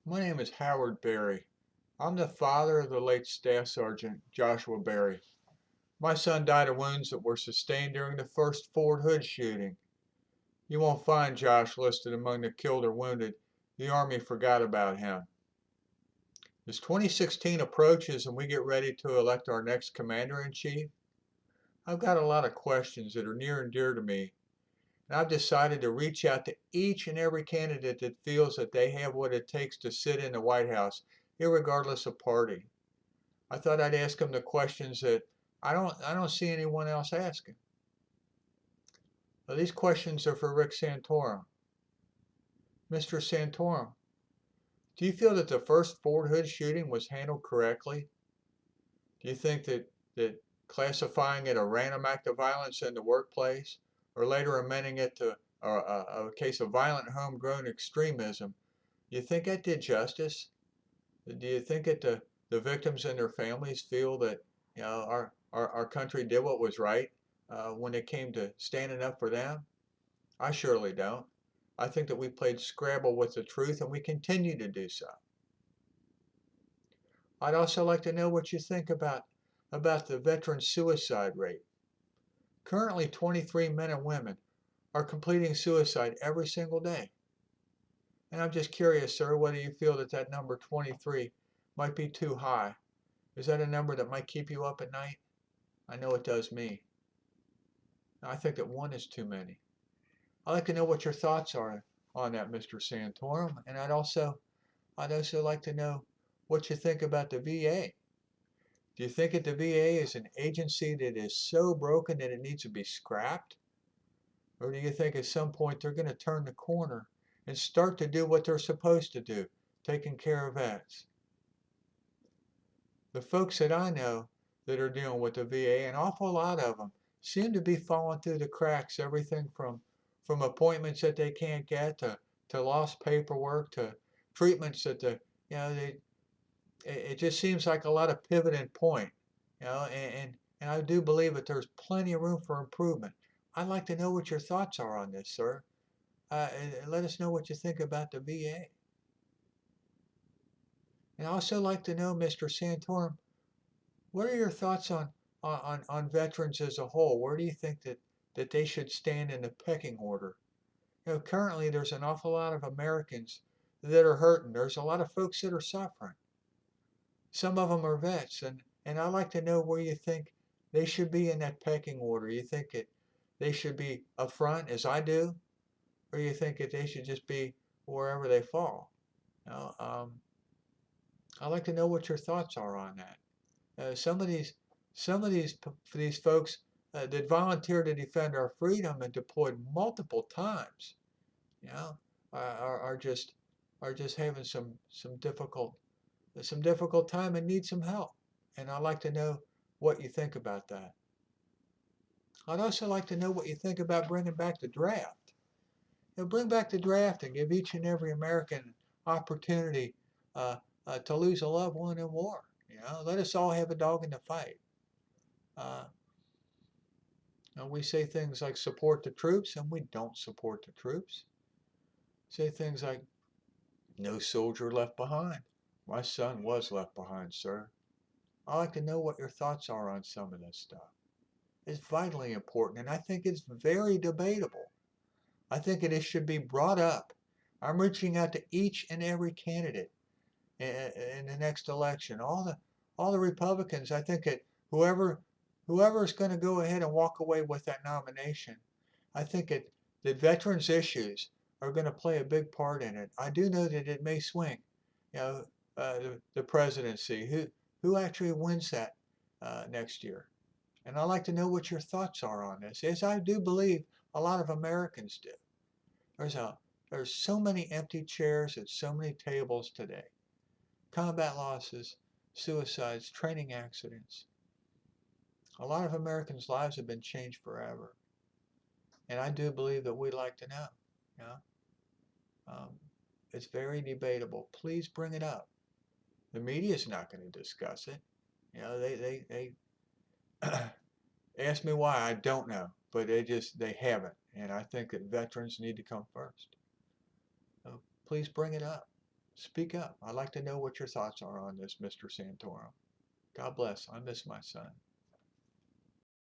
My name is Howard Berry. I'm the father of the late Staff Sergeant Joshua Berry. My son died of wounds that were sustained during the first Fort Hood shooting. You won't find Josh listed among the killed or wounded. The Army forgot about him. As 2016 approaches and we get ready to elect our next Commander-in-Chief, I've got a lot of questions that are near and dear to me, and I've decided to reach out to each and every candidate that feels that they have what it takes to sit in the White House, irregardless of party. I thought I'd ask them the questions that I don't see anyone else asking. Well, these questions are for Rick Santorum. Mr. Santorum, do you feel that the first Fort Hood shooting was handled correctly? Do you think that classifying it a random act of violence in the workplace, or later amending it to a case of violent homegrown extremism, do you think that did justice? Do you think that the victims and their families feel that our country did what was right when it came to standing up for them? I surely don't. I think that we played Scrabble with the truth and we continue to do so. I'd also like to know what you think about the veteran suicide rate. Currently, 23 men and women are completing suicide every single day. And I'm just curious, sir, whether you feel that that number 23 might be too high. Is that a number that might keep you up at night? I know it does me. I think that one is too many. I'd like to know what your thoughts are on that, Mr. Santorum, and I'd also like to know what you think about the VA. Do you think that the VA is an agency that is so broken that it needs to be scrapped? Or do you think at some point they're going to turn the corner and start to do what they're supposed to do, taking care of vets? The folks that I know that are dealing with the VA, an awful lot of them seem to be falling through the cracks. Everything from appointments that they can't get to lost paperwork to treatments that they it just seems like a lot of pivoting point, and I do believe that there's plenty of room for improvement. I'd like to know what your thoughts are on this, sir. And let us know what you think about the VA. And I'd also like to know, Mr. Santorum, what are your thoughts on veterans as a whole? Where do you think that they should stand in the pecking order? Currently there's an awful lot of Americans that are hurting. There's a lot of folks that are suffering. Some of them are vets, and I'd like to know where you think they should be in that pecking order. You think that they should be up front, as I do, or you think that they should just be wherever they fall? You know, um, I'd like to know what your thoughts are on that. Some of these folks that volunteer to defend our freedom and deployed multiple times, you know, are just having some difficult time and need some help. And I'd like to know what you think about that. I'd also like to know what you think about bringing back the draft. Bring back the draft and give each and every American opportunity uh, to lose a loved one in war. Let us all have a dog in the fight. Uh, we say things like support the troops, and we don't support the troops. Say things like no soldier left behind. My son was left behind, sir. I'd like to know what your thoughts are on some of this stuff. It's vitally important, and I think it's very debatable. I think it should be brought up. I'm reaching out to each and every candidate in the next election. All the Republicans. I think that whoever is going to go ahead and walk away with that nomination, I think that veterans issues are going to play a big part in it. I do know that it may swing, you know, the presidency. Who actually wins that next year? And I'd like to know what your thoughts are on this, as I do believe a lot of Americans do. There's a there's so many empty chairs at so many tables today. Combat losses, suicides, training accidents. A lot of Americans' lives have been changed forever. And I do believe that we'd like to know. You know? Um, it's very debatable. Please bring it up. The media is not going to discuss it. They ask me why. I don't know, but they haven't. And I think that veterans need to come first. So please bring it up. Speak up. I'd like to know what your thoughts are on this, Mr. Santorum. God bless. I miss my son.